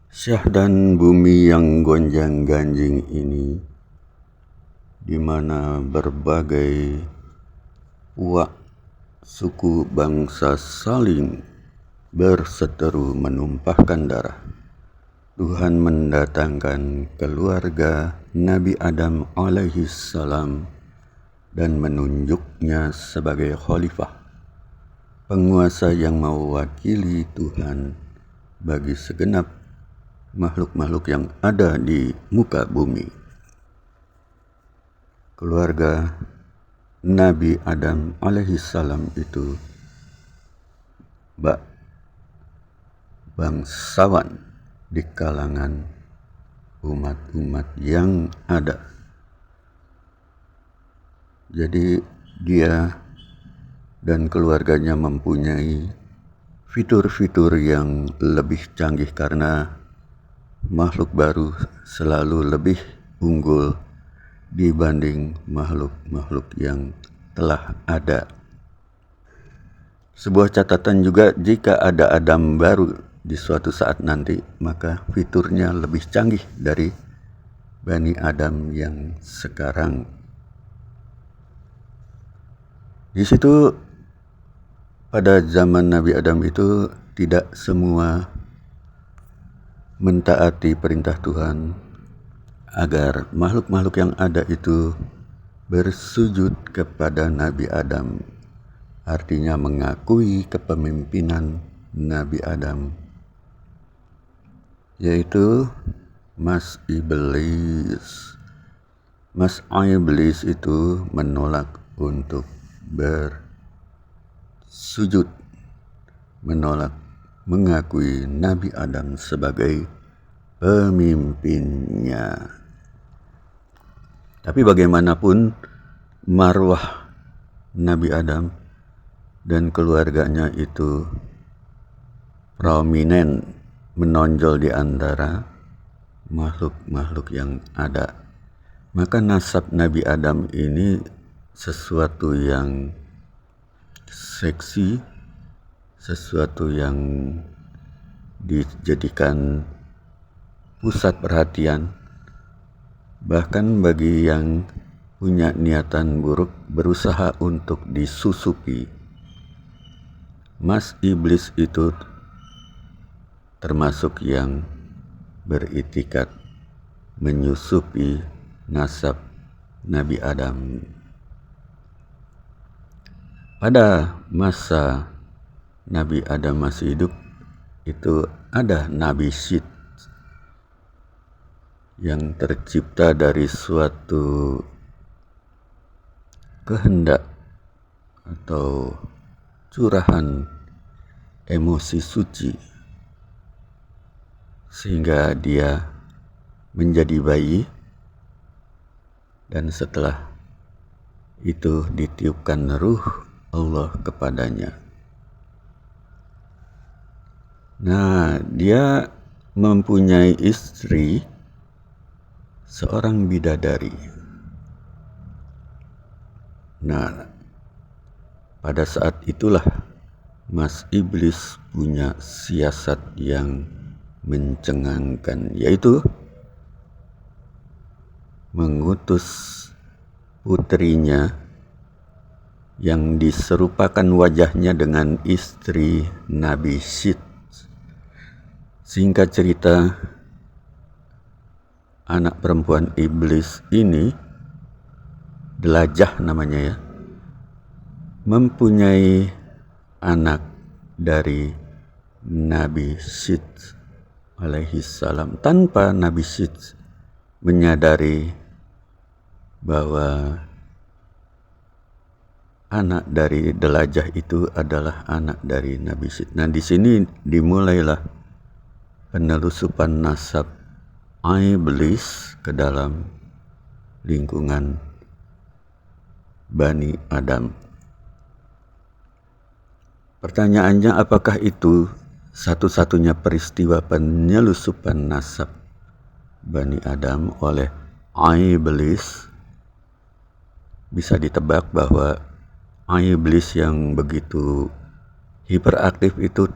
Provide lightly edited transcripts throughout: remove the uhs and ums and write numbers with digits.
Syahdan bumi yang gonjang-ganjing ini, di mana berbagai uak suku bangsa saling berseteru menumpahkan darah. Tuhan mendatangkan keluarga Nabi Adam alaihi salam dan menunjuknya sebagai khalifah, penguasa yang mewakili Tuhan bagi segenap makhluk-makhluk yang ada di muka bumi. Keluarga Nabi Adam alaihi salam itu bangsawan di kalangan umat-umat yang ada. Jadi dia dan keluarganya mempunyai fitur-fitur yang lebih canggih karena makhluk baru selalu lebih unggul dibanding makhluk-makhluk yang telah ada. Sebuah catatan juga, jika ada Adam baru di suatu saat nanti, maka fiturnya lebih canggih dari Bani Adam yang sekarang. Di situ pada zaman Nabi Adam itu tidak semua mentaati perintah Tuhan agar makhluk-makhluk yang ada itu bersujud kepada Nabi Adam, artinya mengakui kepemimpinan Nabi Adam, yaitu Mas Iblis. Mas Iblis itu menolak untuk bersujud, menolak mengakui Nabi Adam sebagai pemimpinnya. Tapi bagaimanapun marwah Nabi Adam dan keluarganya itu prominent, menonjol di antara makhluk-makhluk yang ada. Maka nasab Nabi Adam ini sesuatu yang seksi, sesuatu yang dijadikan pusat perhatian, bahkan bagi yang punya niatan buruk berusaha untuk disusupi. Mas Iblis itu termasuk yang beritikat menyusupi nasab Nabi Adam. Pada masa Nabi Adam masih hidup, itu ada Nabi Syed yang tercipta dari suatu kehendak atau curahan emosi suci, sehingga dia menjadi bayi, dan setelah itu ditiupkan ruh Allah kepadanya. Nah, dia mempunyai istri, seorang bidadari. Nah, pada saat itulah Mas Iblis punya siasat yang mencengangkan, yaitu mengutus putrinya yang diserupakan wajahnya dengan istri Nabi Syed. Singkat cerita, anak perempuan iblis ini, Delajah namanya ya, mempunyai anak dari Nabi Syed alaihi salam tanpa Nabi Syed menyadari bahwa anak dari Delajah itu adalah anak dari Nabi Syed. Nah, di sini dimulailah penelusupan nasab Iblis ke dalam lingkungan Bani Adam. Pertanyaannya, apakah itu satu-satunya peristiwa penyelusupan nasab Bani Adam oleh Iblis? Bisa ditebak bahwa Iblis yang begitu hiperaktif itu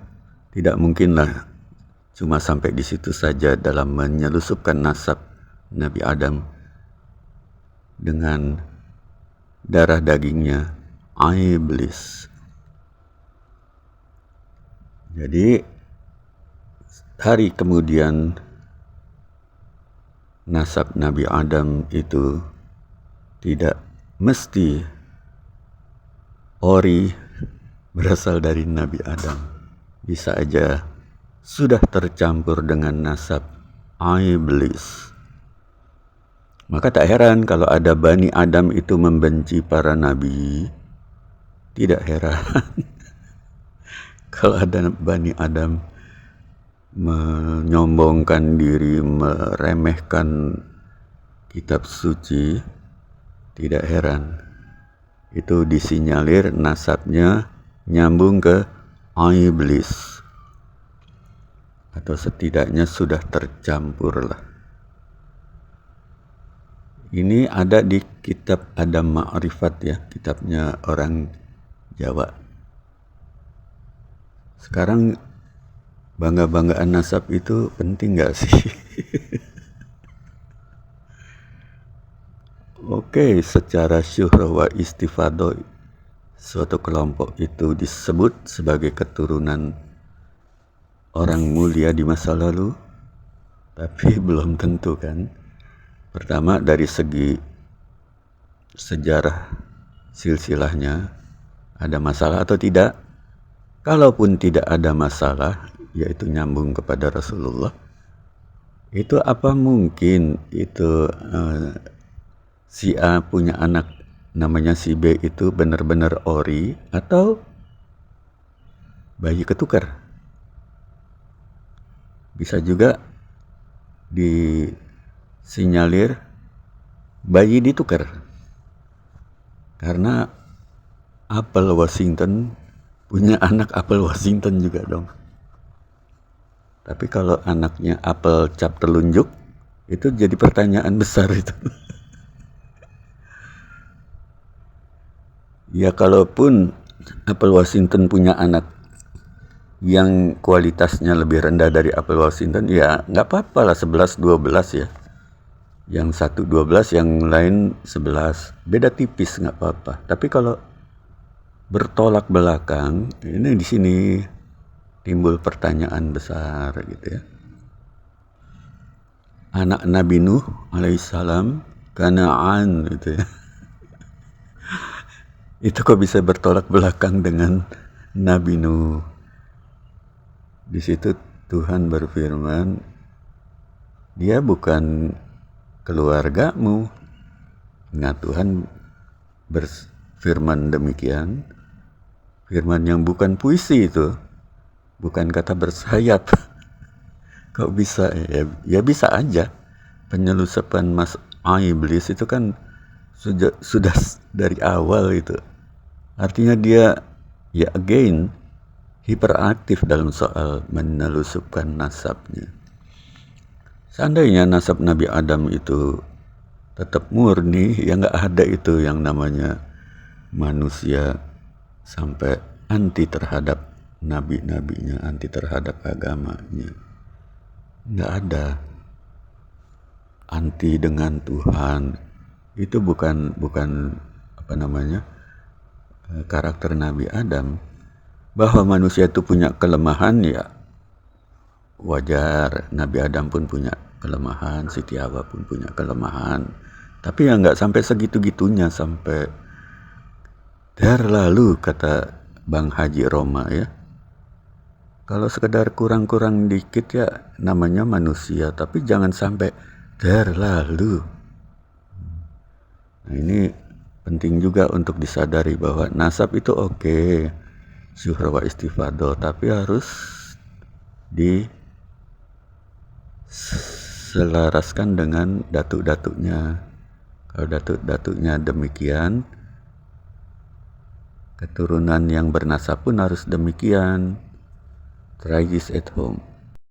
tidak mungkinlah cuma sampai di situ saja dalam menyelusupkan nasab Nabi Adam dengan darah dagingnya iblis. Jadi hari kemudian nasab Nabi Adam itu tidak mesti ori berasal dari Nabi Adam. Bisa aja sudah tercampur dengan nasab iblis. Maka tak heran kalau ada Bani Adam itu membenci para nabi. Tidak heran kalau ada Bani Adam menyombongkan diri, meremehkan kitab suci. Tidak heran. Itu disinyalir nasabnya nyambung ke iblis. Atau setidaknya sudah tercampur lah. Ini ada di kitab Adam Ma'rifat ya, kitabnya orang Jawa. Sekarang bangga-banggaan nasab itu penting gak sih? Oke, secara syuhrah wa istifadah, suatu kelompok itu disebut sebagai keturunan orang mulia di masa lalu, tapi belum tentu kan. Pertama dari segi sejarah silsilahnya ada masalah atau tidak. Kalaupun tidak ada masalah, yaitu nyambung kepada Rasulullah, itu apa mungkin itu si A punya anak namanya si B itu benar-benar ori atau bayi ketukar? Bisa juga disinyalir bayi ditukar. Karena apel Washington punya anak apel Washington juga dong. Tapi kalau anaknya apel cap telunjuk, itu jadi pertanyaan besar itu. Ya kalaupun apel Washington punya anak yang kualitasnya lebih rendah dari apel Washington, ya nggak apa-apa lah 11-12 ya. Yang satu 12, yang lain 11. Beda tipis nggak apa-apa. Tapi kalau bertolak belakang, ini di sini timbul pertanyaan besar gitu ya. Anak Nabi Nuh alaihissalam, Kanaan gitu ya. Itu kok bisa bertolak belakang dengan Nabi Nuh? Di situ Tuhan berfirman, dia bukan keluargamu. Nah, Tuhan berfirman demikian, firman yang bukan puisi itu, bukan kata bersayap. Kok bisa? Ya bisa aja. Penyelusupan mas iblis itu kan sudah dari awal itu. Artinya dia ya again hiperaktif dalam soal menelusupkan nasabnya. Seandainya nasab Nabi Adam itu tetap murni, ya nggak ada itu yang namanya manusia sampai anti terhadap nabi-nabinya, anti terhadap agamanya. Nggak ada. Anti dengan Tuhan. Itu bukan apa namanya karakter Nabi Adam. Bahwa manusia itu punya kelemahan ya wajar. Nabi Adam pun punya kelemahan, Siti Hawa pun punya kelemahan. Tapi ya nggak sampai segitu-gitunya, sampai lalu kata Bang Haji Roma ya. Kalau sekedar kurang-kurang dikit ya namanya manusia, tapi jangan sampai lalu. Nah ini penting juga untuk disadari bahwa nasab itu oke, syuhrah wa istifadah, tapi harus diselaraskan dengan datuk-datuknya. Kalau datuk-datuknya demikian, keturunan yang bernasab pun harus demikian. Try this at home.